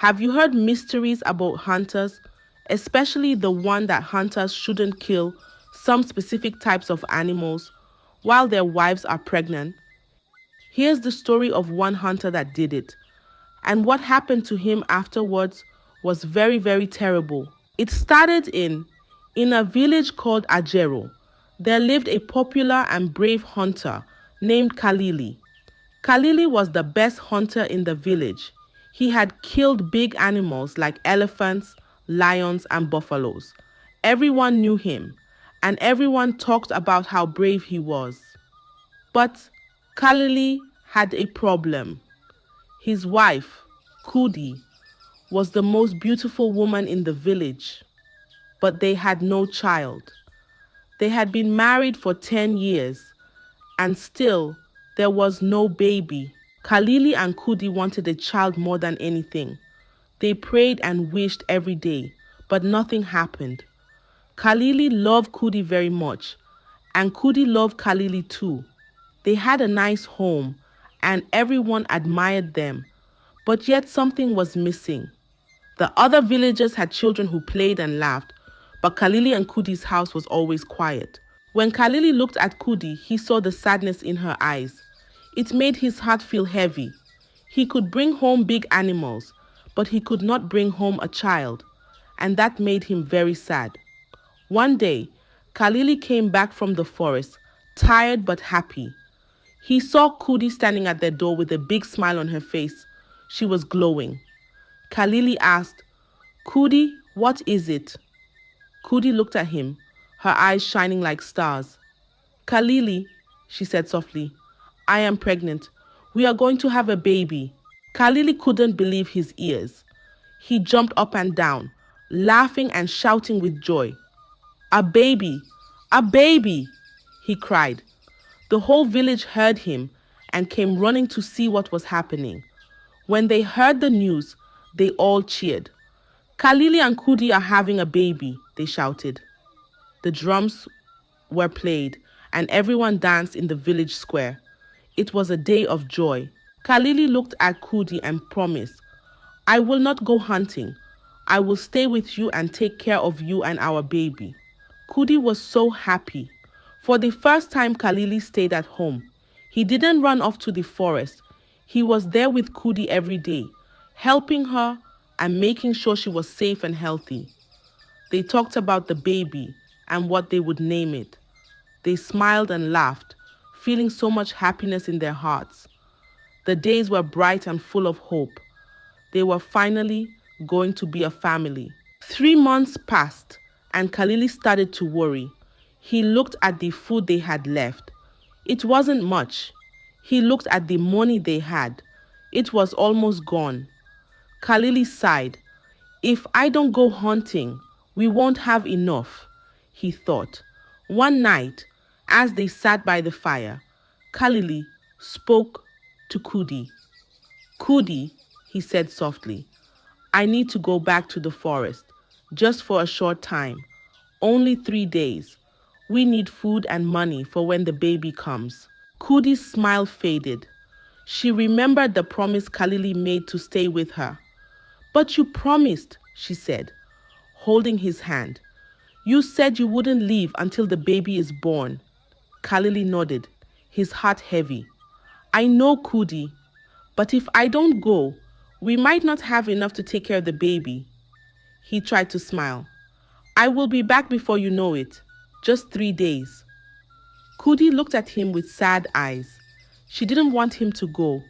Have you heard mysteries about hunters, especially the one that hunters shouldn't kill some specific types of animals while their wives are pregnant? Here's the story of one hunter that did it, and what happened to him afterwards was very, very terrible. It started in a village called Ajero. There lived a popular and brave hunter named Kalili. Kalili was the best hunter in the village. He had killed big animals like elephants, lions, and buffaloes. Everyone knew him, and everyone talked about how brave he was. But Kalili had a problem. His wife, Kudi, was the most beautiful woman in the village, but they had no child. They had been married for 10 years, and still there was no baby. Kalili and Kudi wanted a child more than anything. They prayed and wished every day, but nothing happened. Kalili loved Kudi very much, and Kudi loved Kalili too. They had a nice home, and everyone admired them, but yet something was missing. The other villagers had children who played and laughed, but Kalili and Kudi's house was always quiet. When Kalili looked at Kudi, he saw the sadness in her eyes. It made his heart feel heavy. He could bring home big animals, but he could not bring home a child, and that made him very sad. One day, Kalili came back from the forest, tired but happy. He saw Kudi standing at their door with a big smile on her face. She was glowing. Kalili asked, "Kudi, what is it?" Kudi looked at him, her eyes shining like stars. "Kalili," she said softly, "I am pregnant. We are going to have a baby." Kalili couldn't believe his ears. He jumped up and down, laughing and shouting with joy. "A baby! A baby!" he cried. The whole village heard him and came running to see what was happening. When they heard the news, they all cheered. "Kalili and Kudi are having a baby," they shouted. The drums were played and everyone danced in the village square. It was a day of joy. Kalili looked at Kudi and promised, "I will not go hunting. I will stay with you and take care of you and our baby." Kudi was so happy. For the first time, Kalili stayed at home. He didn't run off to the forest. He was there with Kudi every day, helping her and making sure she was safe and healthy. They talked about the baby and what they would name it. They smiled and laughed, feeling so much happiness in their hearts. The days were bright and full of hope. They were finally going to be a family. 3 months passed, and Kalili started to worry. He looked at the food they had left. It wasn't much. He looked at the money they had. It was almost gone. Kalili sighed. "If I don't go hunting, we won't have enough," he thought. One night, as they sat by the fire, Kalili spoke to Kudi. "Kudi," he said softly, "I need to go back to the forest, just for a short time. Only 3 days. We need food and money for when the baby comes." Kudi's smile faded. She remembered the promise Kalili made to stay with her. "But you promised," she said, holding his hand. "You said you wouldn't leave until the baby is born." Kalili nodded, his heart heavy. "I know, Kudi, but if I don't go, we might not have enough to take care of the baby." He tried to smile. "I will be back before you know it. Just 3 days." Kudi looked at him with sad eyes. She didn't want him to go,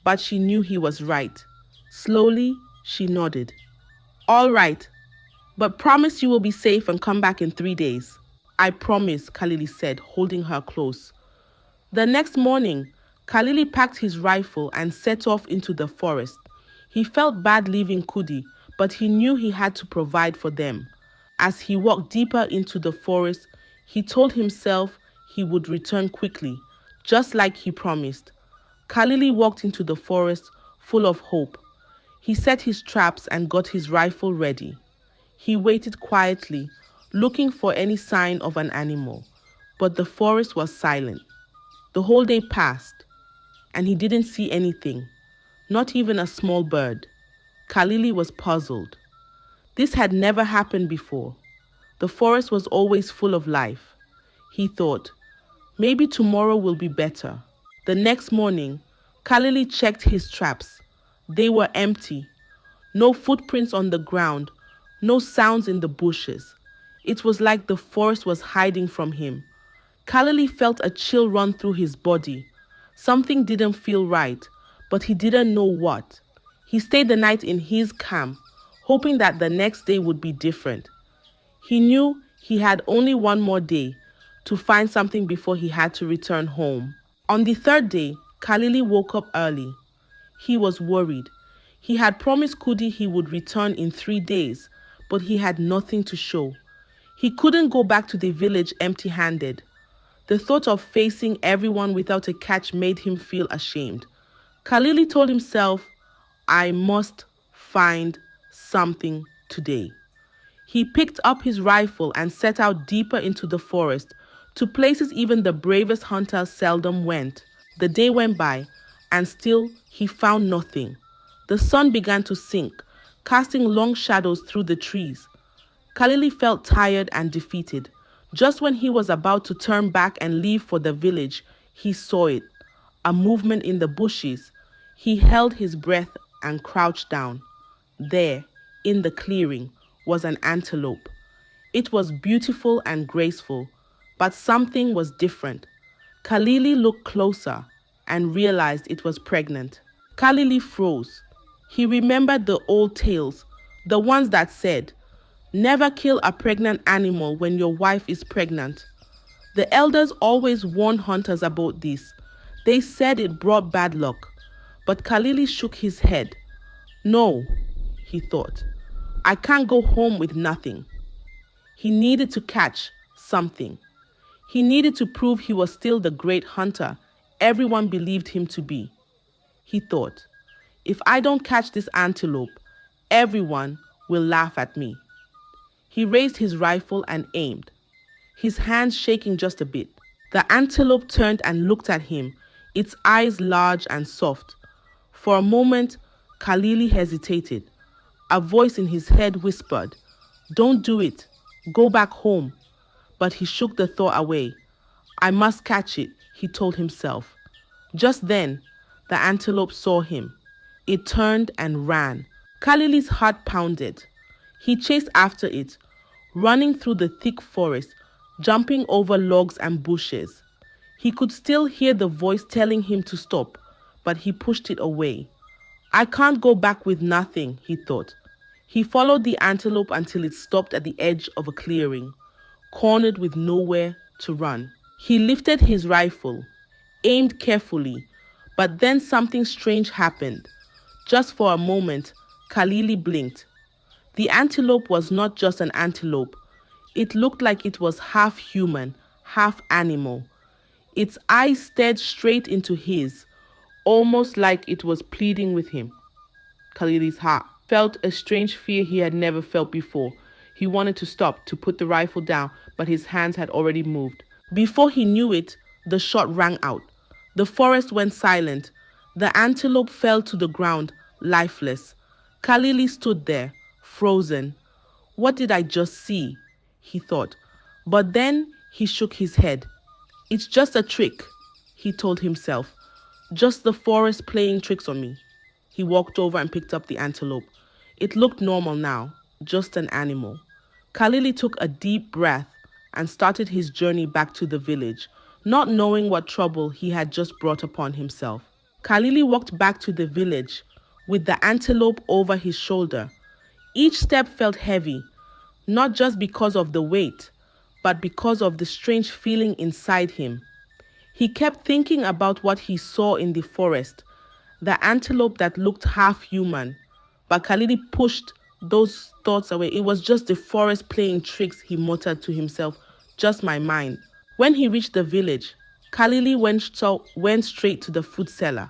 but she knew he was right. Slowly, she nodded. "All right, but promise you will be safe and come back in 3 days." "I promise," Kalili said, holding her close. The next morning, Kalili packed his rifle and set off into the forest. He felt bad leaving Kudi, but he knew he had to provide for them. As he walked deeper into the forest, he told himself he would return quickly, just like he promised. Kalili walked into the forest full of hope. He set his traps and got his rifle ready. He waited quietly, looking for any sign of an animal, but the forest was silent. The whole day passed, and he didn't see anything, not even a small bird. Kalili was puzzled. This had never happened before. The forest was always full of life. He thought, maybe tomorrow will be better. The next morning, Kalili checked his traps. They were empty. No footprints on the ground, no sounds in the bushes. It was like the forest was hiding from him. Kalili felt a chill run through his body. Something didn't feel right, but he didn't know what. He stayed the night in his camp, hoping that the next day would be different. He knew he had only one more day to find something before he had to return home. On the third day, Kalili woke up early. He was worried. He had promised Kudi he would return in 3 days, but he had nothing to show. He couldn't go back to the village empty-handed. The thought of facing everyone without a catch made him feel ashamed. Kalili told himself, I must find something today. He picked up his rifle and set out deeper into the forest, to places even the bravest hunters seldom went. The day went by, and still he found nothing. The sun began to sink, casting long shadows through the trees. Kalili felt tired and defeated. Just when he was about to turn back and leave for the village, he saw it, a movement in the bushes. He held his breath and crouched down. There, in the clearing, was an antelope. It was beautiful and graceful, but something was different. Kalili looked closer and realized it was pregnant. Kalili froze. He remembered the old tales, the ones that said, never kill a pregnant animal when your wife is pregnant. The elders always warned hunters about this. They said it brought bad luck. But Kalili shook his head. No, he thought. I can't go home with nothing. He needed to catch something. He needed to prove he was still the great hunter everyone believed him to be. He thought, if I don't catch this antelope, everyone will laugh at me. He raised his rifle and aimed, his hands shaking just a bit. The antelope turned and looked at him, its eyes large and soft. For a moment, Kalili hesitated. A voice in his head whispered, don't do it. Go back home. But he shook the thought away. I must catch it, he told himself. Just then, the antelope saw him. It turned and ran. Kalili's heart pounded. He chased after it, running through the thick forest, jumping over logs and bushes. He could still hear the voice telling him to stop, but he pushed it away. I can't go back with nothing, he thought. He followed the antelope until it stopped at the edge of a clearing, cornered with nowhere to run. He lifted his rifle, aimed carefully, but then something strange happened. Just for a moment, Kalili blinked. The antelope was not just an antelope. It looked like it was half human, half animal. Its eyes stared straight into his, almost like it was pleading with him. Kalili's heart felt a strange fear he had never felt before. He wanted to stop, to put the rifle down, but his hands had already moved. Before he knew it, the shot rang out. The forest went silent. The antelope fell to the ground, lifeless. Kalili stood there, frozen. What did I just see? He thought. But then he shook his head. It's just a trick, he told himself. Just the forest playing tricks on me. He walked over and picked up the antelope. It looked normal now, just an animal. Kalili took a deep breath and started his journey back to the village, not knowing what trouble he had just brought upon himself. Kalili walked back to the village with the antelope over his shoulder. Each step felt heavy, not just because of the weight, but because of the strange feeling inside him. He kept thinking about what he saw in the forest, the antelope that looked half human. But Kalili pushed those thoughts away. It was just the forest playing tricks, he muttered to himself. Just my mind. When he reached the village, Kalili went straight to the food seller.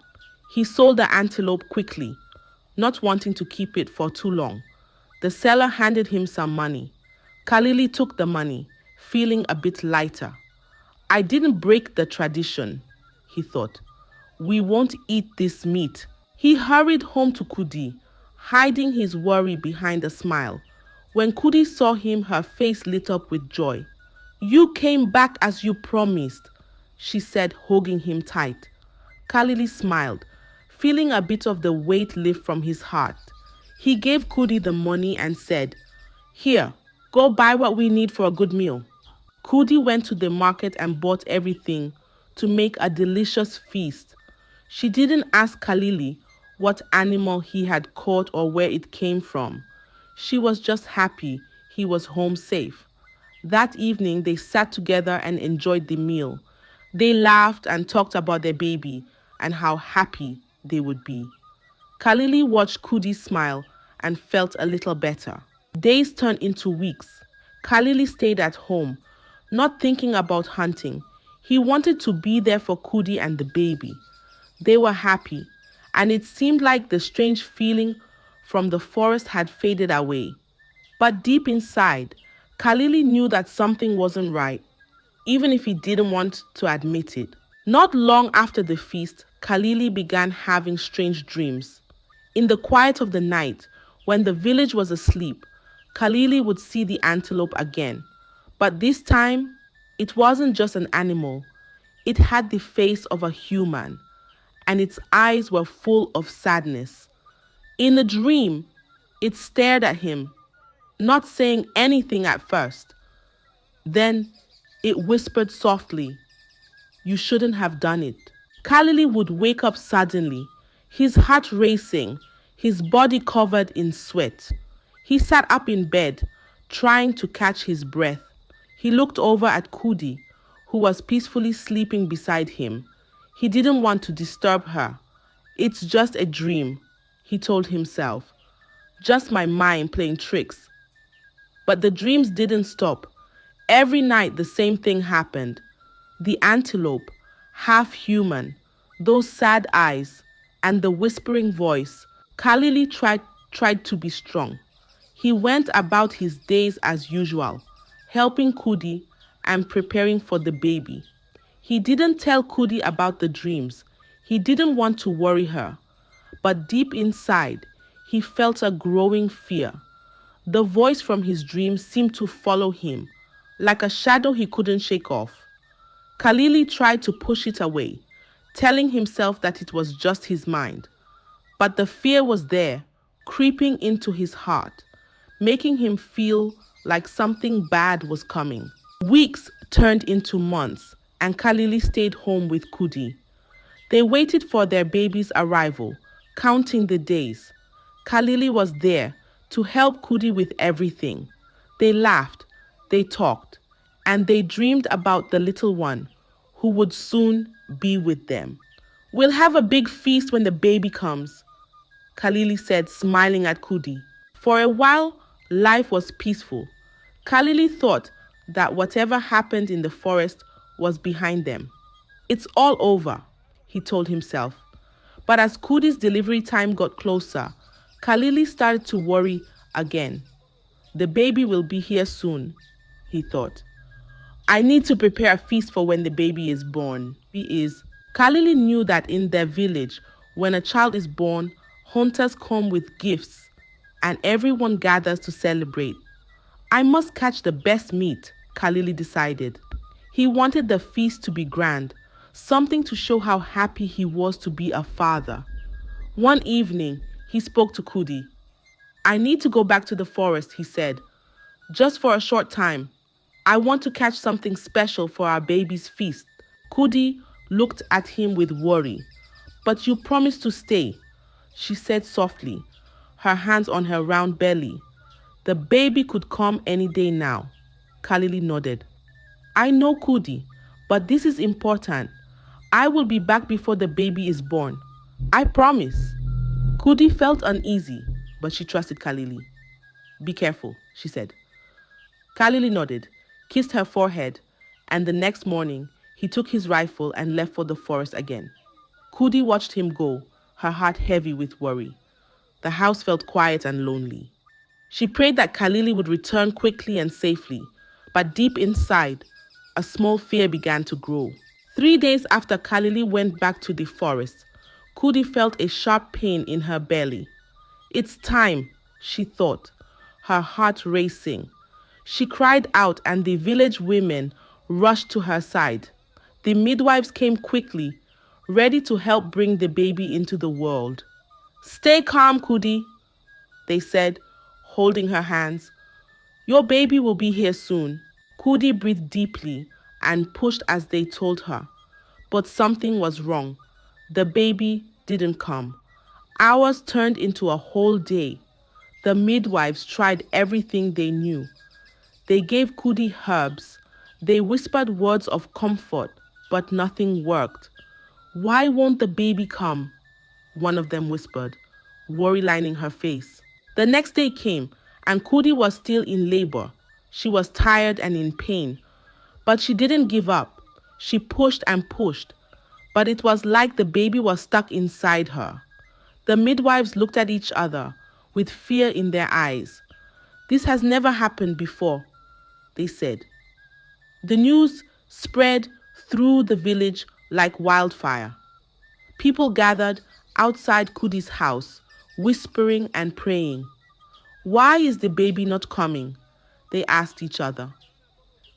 He sold the antelope quickly, not wanting to keep it for too long. The seller handed him some money. Kalili took the money, feeling a bit lighter. I didn't break the tradition, he thought. We won't eat this meat. He hurried home to Kudi, hiding his worry behind a smile. When Kudi saw him, her face lit up with joy. "You came back as you promised," she said, hugging him tight. Kalili smiled, feeling a bit of the weight lift from his heart. He gave Kudi the money and said, "Here, go buy what we need for a good meal." Kudi went to the market and bought everything to make a delicious feast. She didn't ask Kalili what animal he had caught or where it came from. She was just happy he was home safe. That evening, they sat together and enjoyed the meal. They laughed and talked about their baby and how happy they would be. Kalili watched Kudi smile and felt a little better. Days turned into weeks. Kalili stayed at home, not thinking about hunting. He wanted to be there for Kudi and the baby. They were happy, and it seemed like the strange feeling from the forest had faded away. But deep inside, Kalili knew that something wasn't right, even if he didn't want to admit it. Not long after the feast, Kalili began having strange dreams. In the quiet of the night, when the village was asleep, Kalili would see the antelope again. But this time, it wasn't just an animal. It had the face of a human, and its eyes were full of sadness. In the dream, it stared at him, not saying anything at first. Then it whispered softly, "You shouldn't have done it." Kalili would wake up suddenly, his heart racing, his body covered in sweat. He sat up in bed, trying to catch his breath. He looked over at Kudi, who was peacefully sleeping beside him. He didn't want to disturb her. "It's just a dream," he told himself. "Just my mind playing tricks." But the dreams didn't stop. Every night the same thing happened. The antelope, half human, those sad eyes, and the whispering voice. Kalili tried to be strong. He went about his days as usual, helping Kudi and preparing for the baby. He didn't tell Kudi about the dreams. He didn't want to worry her. But deep inside, he felt a growing fear. The voice from his dreams seemed to follow him, like a shadow he couldn't shake off. Kalili tried to push it away, telling himself that it was just his mind. But the fear was there, creeping into his heart, making him feel like something bad was coming. Weeks turned into months, and Kalili stayed home with Kudi. They waited for their baby's arrival, counting the days. Kalili was there to help Kudi with everything. They laughed, they talked, and they dreamed about the little one who would soon be with them. "We'll have a big feast when the baby comes," Kalili said, smiling at Kudi. For a while, life was peaceful. Kalili thought that whatever happened in the forest was behind them. "It's all over," he told himself. But as Kudi's delivery time got closer, Kalili started to worry again. "The baby will be here soon," he thought. "I need to prepare a feast for when the baby is born." Kalili knew that in their village, when a child is born, hunters come with gifts and everyone gathers to celebrate. "I must catch the best meat," Kalili decided. He wanted the feast to be grand, something to show how happy he was to be a father. One evening, he spoke to Kudi. "I need to go back to the forest," he said, "just for a short time. I want to catch something special for our baby's feast." Kudi looked at him with worry. "But you promised to stay," she said softly, her hands on her round belly. "The baby could come any day now." Kalili nodded. "I know, Kudi, but this is important. I will be back before the baby is born. I promise." Kudi felt uneasy, but she trusted Kalili. "Be careful," she said. Kalili nodded, kissed her forehead, and the next morning, he took his rifle and left for the forest again. Kudi watched him go, her heart heavy with worry. The house felt quiet and lonely. She prayed that Kalili would return quickly and safely, but deep inside, a small fear began to grow. 3 days after Kalili went back to the forest, Kudi felt a sharp pain in her belly. It's time, she thought, her heart racing. She cried out, and the village women rushed to her side. The midwives came quickly, ready to help bring the baby into the world. Stay calm, Kudi, they said, holding her hands. Your baby will be here soon. Kudi breathed deeply and pushed as they told her. But something was wrong. The baby didn't come. Hours turned into a whole day. The midwives tried everything they knew. They gave Kudi herbs. They whispered words of comfort, but nothing worked. Why won't the baby come? One of them whispered, worry lining her face. The next day came, and Kudi was still in labor. She was tired and in pain, but she didn't give up. She pushed and pushed, but it was like the baby was stuck inside her. The midwives looked at each other with fear in their eyes. This has never happened before, they said. The news spread through the village like wildfire. People gathered outside Kudi's house, whispering and praying. Why is the baby not coming? They asked each other.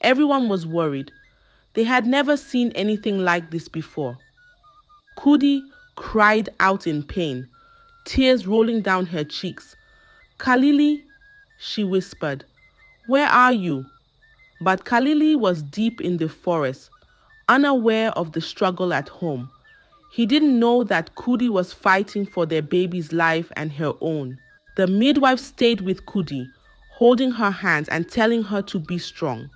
Everyone was worried. They had never seen anything like this before. Kudi cried out in pain, tears rolling down her cheeks. Kalili, she whispered, where are you? But Kalili was deep in the forest, unaware of the struggle at home. He didn't know that Kudi was fighting for their baby's life and her own. The midwife stayed with Kudi, holding her hands and telling her to be strong.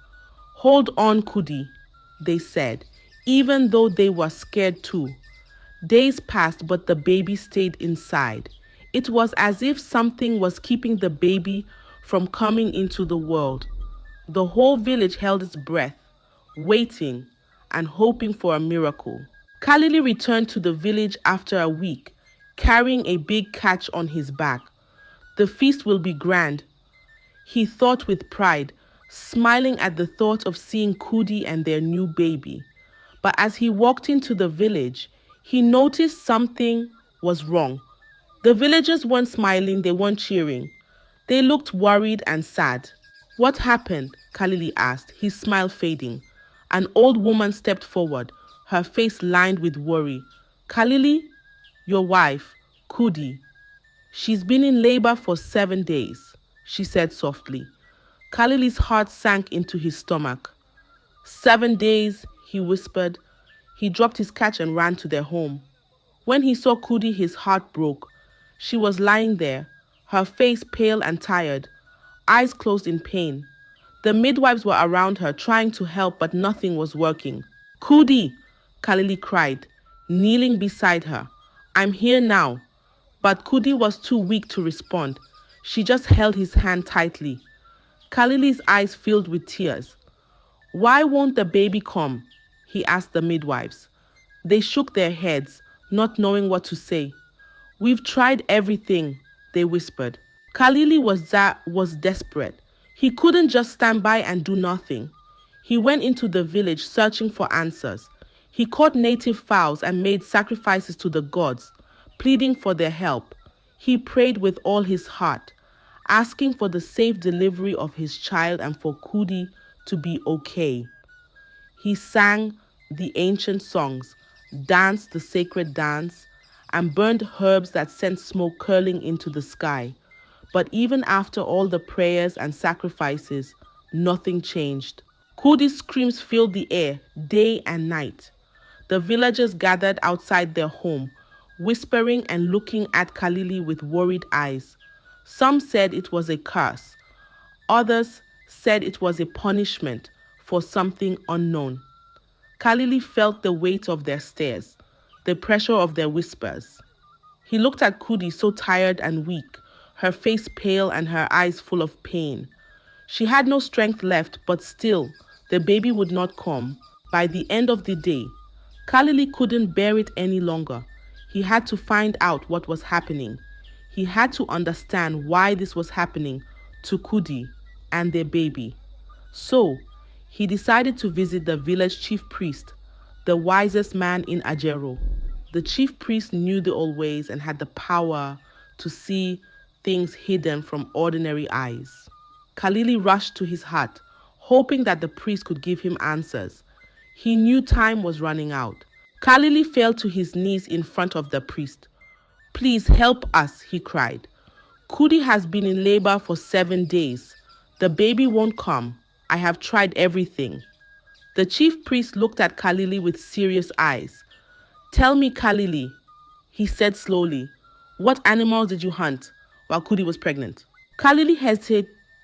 Hold on, Kudi, they said, even though they were scared too. Days passed, but the baby stayed inside. It was as if something was keeping the baby from coming into the world. The whole village held its breath, waiting and hoping for a miracle. Kalili returned to the village after a week, carrying a big catch on his back. The feast will be grand, he thought with pride, smiling at the thought of seeing Kudi and their new baby. But as he walked into the village, he noticed something was wrong. The villagers weren't smiling, they weren't cheering. They looked worried and sad. What happened? Kalili asked, his smile fading. An old woman stepped forward, her face lined with worry. Kalili, your wife, Kudi. She's been in labor for 7 days, she said softly. Kalili's heart sank into his stomach. 7 days, he whispered. He dropped his catch and ran to their home. When he saw Kudi, his heart broke. She was lying there, her face pale and tired, eyes closed in pain. The midwives were around her, trying to help, but nothing was working. Kudi, Kalili cried, kneeling beside her. I'm here now. But Kudi was too weak to respond. She just held his hand tightly. Kalili's eyes filled with tears. Why won't the baby come? He asked the midwives. They shook their heads, not knowing what to say. We've tried everything, they whispered. Kalili was desperate. He couldn't just stand by and do nothing. He went into the village searching for answers. He caught native fowls and made sacrifices to the gods, pleading for their help. He prayed with all his heart, asking for the safe delivery of his child and for Kudi to be okay. He sang the ancient songs, danced the sacred dance, and burned herbs that sent smoke curling into the sky. But even after all the prayers and sacrifices, nothing changed. Kudi's screams filled the air day and night. The villagers gathered outside their home, whispering and looking at Kalili with worried eyes. Some said it was a curse. Others said it was a punishment for something unknown. Kalili felt the weight of their stares, the pressure of their whispers. He looked at Kudi, so tired and weak, her face pale and her eyes full of pain. She had no strength left, but still, the baby would not come. By the end of the day, Kalili couldn't bear it any longer. He had to find out what was happening. He had to understand why this was happening to Kudi and their baby. So, he decided to visit the village chief priest, the wisest man in Ajero. The chief priest knew the old ways and had the power to see things hidden from ordinary eyes. Kalili rushed to his hut, hoping that the priest could give him answers. He knew time was running out. Kalili fell to his knees in front of the priest. "Please help us," he cried. "Cudi has been in labor for 7 days. The baby won't come. I have tried everything." The chief priest looked at Kalili with serious eyes. "Tell me, Kalili," he said slowly, "what animals did you hunt while Cudi was pregnant?" Kalili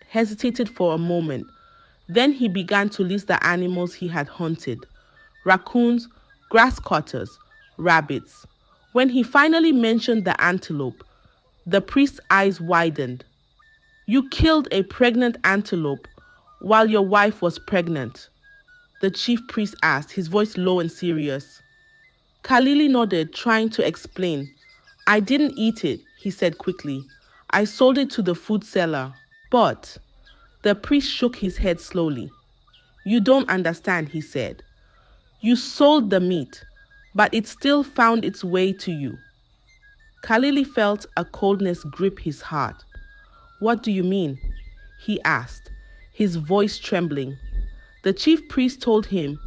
hesitated for a moment. Then he began to list the animals he had hunted: raccoons, grass cutters, rabbits. When he finally mentioned the antelope, the priest's eyes widened. "You killed a pregnant antelope while your wife was pregnant?" the chief priest asked, his voice low and serious. Kalili nodded, trying to explain. "I didn't eat it," he said quickly. "I sold it to the food seller." "But," the priest shook his head slowly. "You don't understand," he said. "You sold the meat, but it still found its way to you." Kalili felt a coldness grip his heart. "What do you mean?" he asked, his voice trembling. The chief priest told him,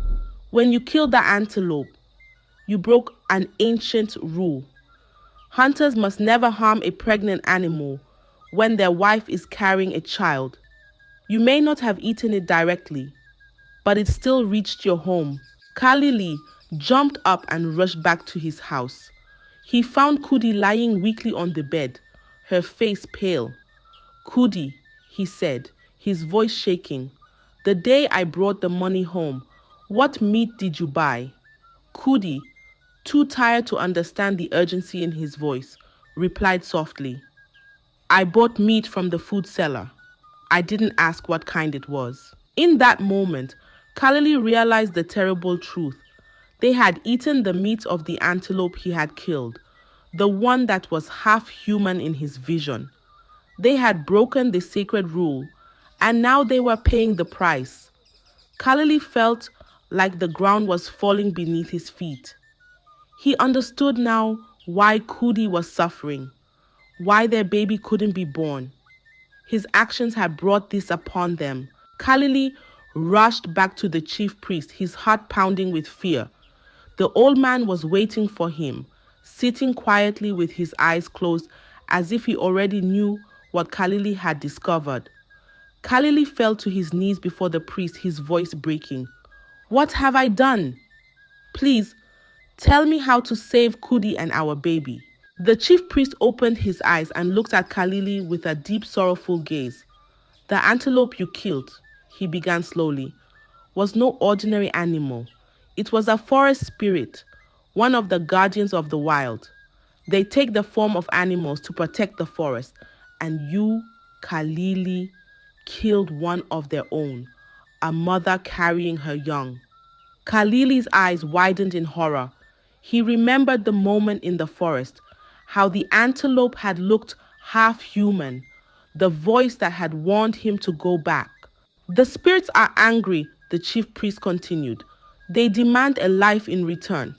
"When you killed the antelope, you broke an ancient rule. Hunters must never harm a pregnant animal when their wife is carrying a child. You may not have eaten it directly, but it still reached your home." Kalili jumped up and rushed back to his house. He found Cudi lying weakly on the bed, her face pale. "Cudi," he said, his voice shaking, "the day I brought the money home, what meat did you buy?" Cudi, too tired to understand the urgency in his voice, replied softly, "I bought meat from the food seller. I didn't ask what kind it was." In that moment, Kalili realized the terrible truth. They had eaten the meat of the antelope he had killed, the one that was half human in his vision. They had broken the sacred rule, and now they were paying the price. Kalili felt like the ground was falling beneath his feet. He understood now why Cudi was suffering, why their baby couldn't be born. His actions had brought this upon them. Kalili rushed back to the chief priest, his heart pounding with fear. The old man was waiting for him, sitting quietly with his eyes closed as if he already knew what Kalili had discovered. Kalili fell to his knees before the priest, his voice breaking. "What have I done? Please, tell me how to save Cudi and our baby." The chief priest opened his eyes and looked at Kalili with a deep, sorrowful gaze. "The antelope you killed," he began slowly, "was no ordinary animal. It was a forest spirit, one of the guardians of the wild. They take the form of animals to protect the forest, and you, Kalili, killed one of their own, a mother carrying her young." Kalili's eyes widened in horror. He remembered the moment in the forest, how the antelope had looked half human, the voice that had warned him to go back. "The spirits are angry," the chief priest continued. "They demand a life in return.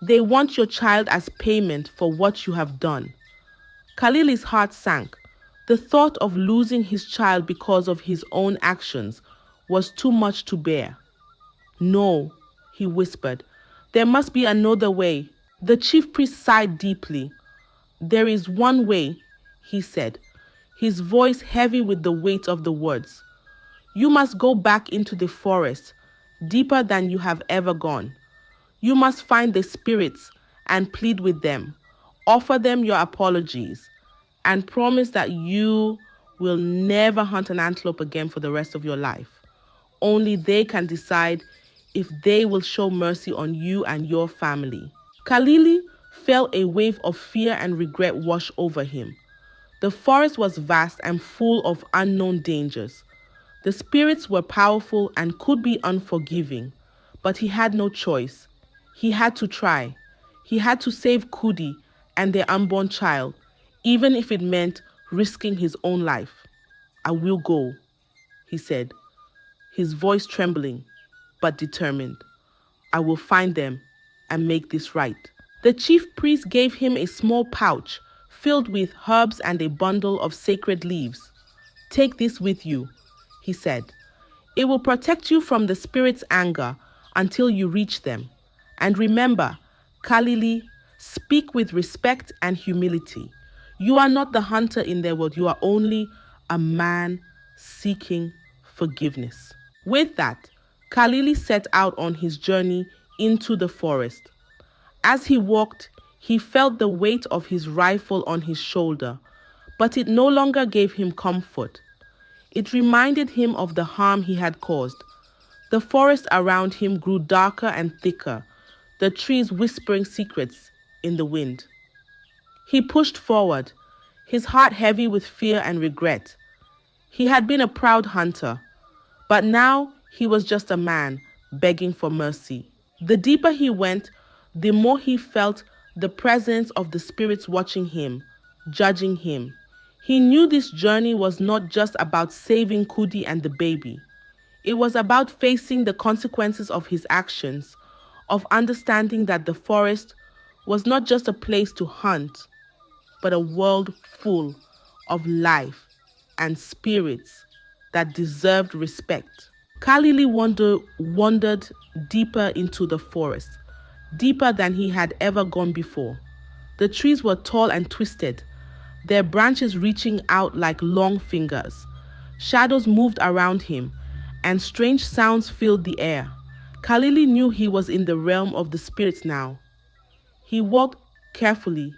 They want your child as payment for what you have done." Kalili's heart sank. The thought of losing his child because of his own actions was too much to bear. "No," he whispered. "There must be another way." The chief priest sighed deeply. "There is one way," he said, his voice heavy with the weight of the words. "You must go back into the forest, deeper than you have ever gone. You must find the spirits and plead with them. Offer them your apologies and promise that you will never hunt an antelope again for the rest of your life. Only they can decide if they will show mercy on you and your family." Kalili felt a wave of fear and regret wash over him. The forest was vast and full of unknown dangers. The spirits were powerful and could be unforgiving, but he had no choice. He had to try. He had to save Cudi and their unborn child, even if it meant risking his own life. "I will go," he said, his voice trembling but determined. "I will find them and make this right." The chief priest gave him a small pouch filled with herbs and a bundle of sacred leaves. Take this with you, he said. It will protect you from the spirit's anger until you reach them. And remember, Kalili, speak with respect and humility. You are not the hunter in their world, you are only a man seeking forgiveness. With that, Kalili set out on his journey into the forest. As he walked, he felt the weight of his rifle on his shoulder, but it no longer gave him comfort. It reminded him of the harm he had caused. The forest around him grew darker and thicker, the trees whispering secrets in the wind. He pushed forward, his heart heavy with fear and regret. He had been a proud hunter, but now he was just a man begging for mercy. The deeper he went, the more he felt the presence of the spirits watching him, judging him. He knew this journey was not just about saving Kudi and the baby. It was about facing the consequences of his actions, of understanding that the forest was not just a place to hunt, but a world full of life and spirits that deserved respect. Kalili wandered deeper into the forest, deeper than he had ever gone before. The trees were tall and twisted, their branches reaching out like long fingers. Shadows moved around him, and strange sounds filled the air. Kalili knew he was in the realm of the spirits now. He walked carefully,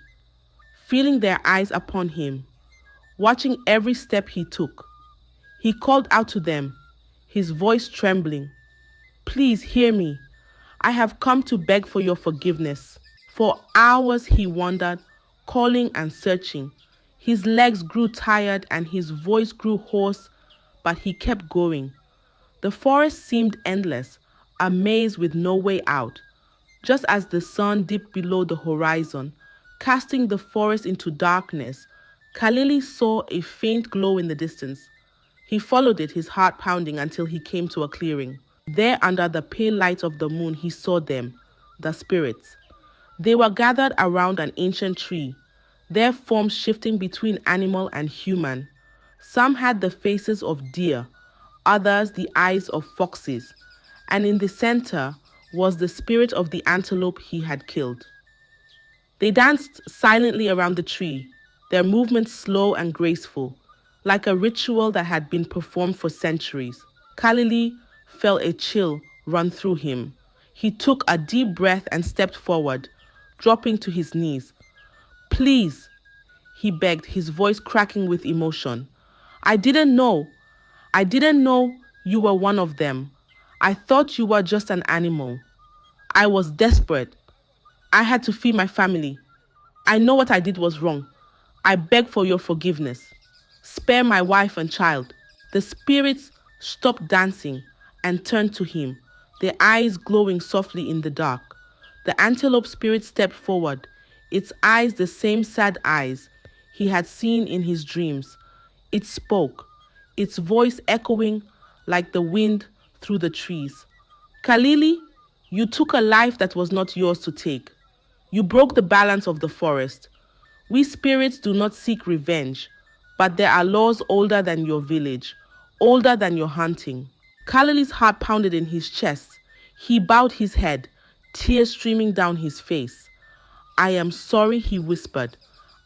feeling their eyes upon him, watching every step he took. He called out to them, his voice trembling. Please hear me. I have come to beg for your forgiveness. For hours he wandered, calling and searching. His legs grew tired and his voice grew hoarse, but he kept going. The forest seemed endless, a maze with no way out. Just as the sun dipped below the horizon, casting the forest into darkness, Kalili saw a faint glow in the distance. He followed it, his heart pounding, until he came to a clearing. There, under the pale light of the moon, he saw them, the spirits. They were gathered around an ancient tree, their forms shifting between animal and human. Some had the faces of deer, others the eyes of foxes, and in the center was the spirit of the antelope he had killed. They danced silently around the tree, their movements slow and graceful, like a ritual that had been performed for centuries. Kalili felt a chill run through him. He took a deep breath and stepped forward, dropping to his knees. Please, he begged, his voice cracking with emotion. I didn't know you were one of them. I thought you were just an animal. I was desperate. I had to feed my family. I know what I did was wrong. I beg for your forgiveness. Spare my wife and child. The spirits stopped dancing and turned to him, their eyes glowing softly in the dark. The antelope spirit stepped forward, its eyes the same sad eyes he had seen in his dreams. It spoke, its voice echoing like the wind through the trees. Kalili, you took a life that was not yours to take. You broke the balance of the forest. We spirits do not seek revenge, but there are laws older than your village, older than your hunting. Kalili's heart pounded in his chest. He bowed his head, tears streaming down his face. I am sorry, he whispered.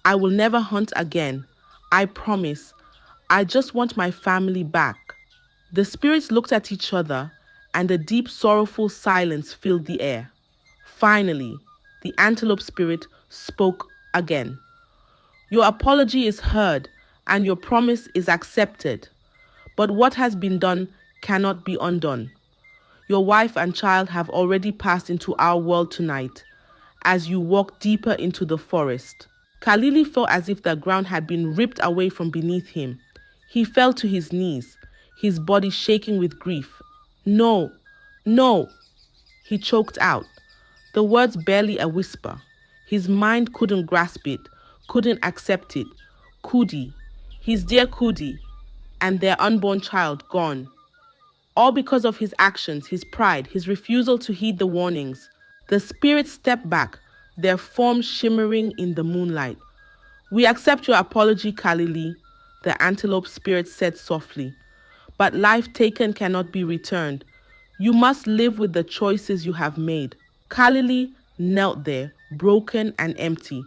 I will never hunt again. I promise. I just want my family back. The spirits looked at each other, and a deep, sorrowful silence filled the air. Finally, the antelope spirit spoke again. Your apology is heard, and your promise is accepted. But what has been done cannot be undone. Your wife and child have already passed into our world tonight, as you walk deeper into the forest. Kalili felt as if the ground had been ripped away from beneath him. He fell to his knees, his body shaking with grief. No, no, he choked out, the words barely a whisper. His mind couldn't grasp it, couldn't accept it. Cudi, his dear Cudi, and their unborn child gone. All because of his actions, his pride, his refusal to heed the warnings. The spirits stepped back, their forms shimmering in the moonlight. We accept your apology, Kalili, the antelope spirit said softly. But life taken cannot be returned. You must live with the choices you have made. Kalili knelt there, broken and empty.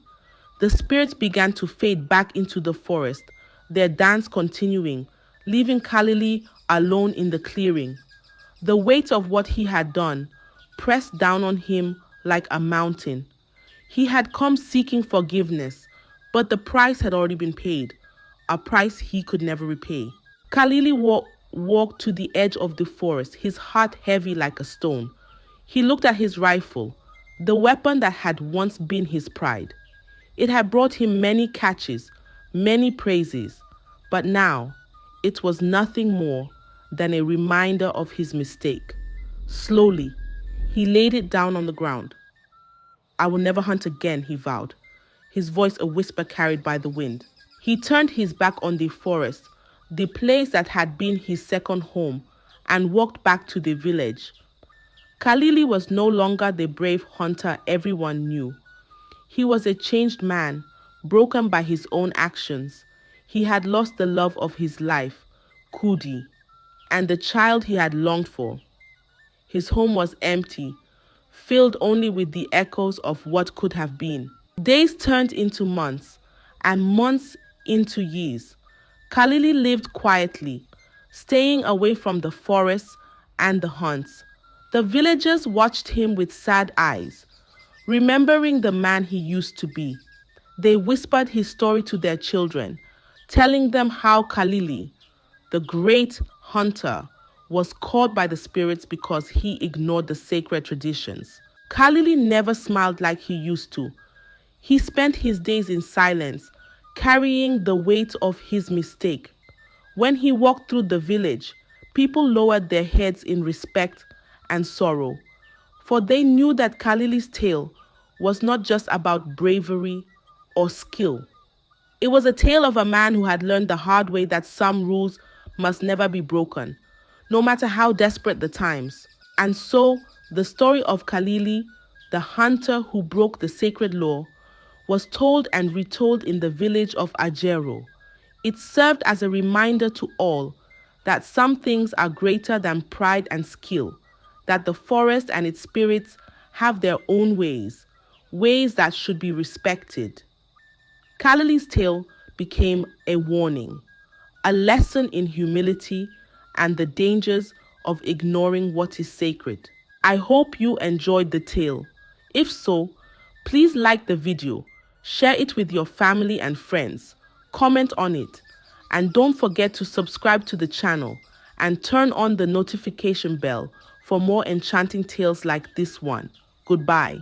The spirits began to fade back into the forest, their dance continuing, leaving Kalili alone in the clearing. The weight of what he had done pressed down on him like a mountain. He had come seeking forgiveness, but the price had already been paid, a price he could never repay. Kalili walked to the edge of the forest, his heart heavy like a stone. He looked at his rifle, the weapon that had once been his pride. It had brought him many catches, many praises, but now it was nothing more than a reminder of his mistake. Slowly, he laid it down on the ground. I will never hunt again, he vowed, his voice a whisper carried by the wind. He turned his back on the forest, the place that had been his second home, and walked back to the village. Kalili was no longer the brave hunter everyone knew. He was a changed man, broken by his own actions. He had lost the love of his life, Cudi, and the child he had longed for. His home was empty, filled only with the echoes of what could have been. Days turned into months, and months into years. Kalili lived quietly, staying away from the forests and the hunts. The villagers watched him with sad eyes, remembering the man he used to be. They whispered his story to their children, telling them how Kalili, the great hunter, was caught by the spirits because he ignored the sacred traditions. Kalili never smiled like he used to. He spent his days in silence, carrying the weight of his mistake. When he walked through the village, people lowered their heads in respect and sorrow, for they knew that Kalili's tale was not just about bravery or skill. It was a tale of a man who had learned the hard way that some rules must never be broken, no matter how desperate the times. And so, the story of Kalili, the hunter who broke the sacred law, was told and retold in the village of Ajero. It served as a reminder to all that some things are greater than pride and skill, that the forest and its spirits have their own ways, ways that should be respected. Kalili's tale became a warning, a lesson in humility and the dangers of ignoring what is sacred. I hope you enjoyed the tale. If so, please like the video, share it with your family and friends, comment on it, and don't forget to subscribe to the channel and turn on the notification bell for more enchanting tales like this one. Goodbye.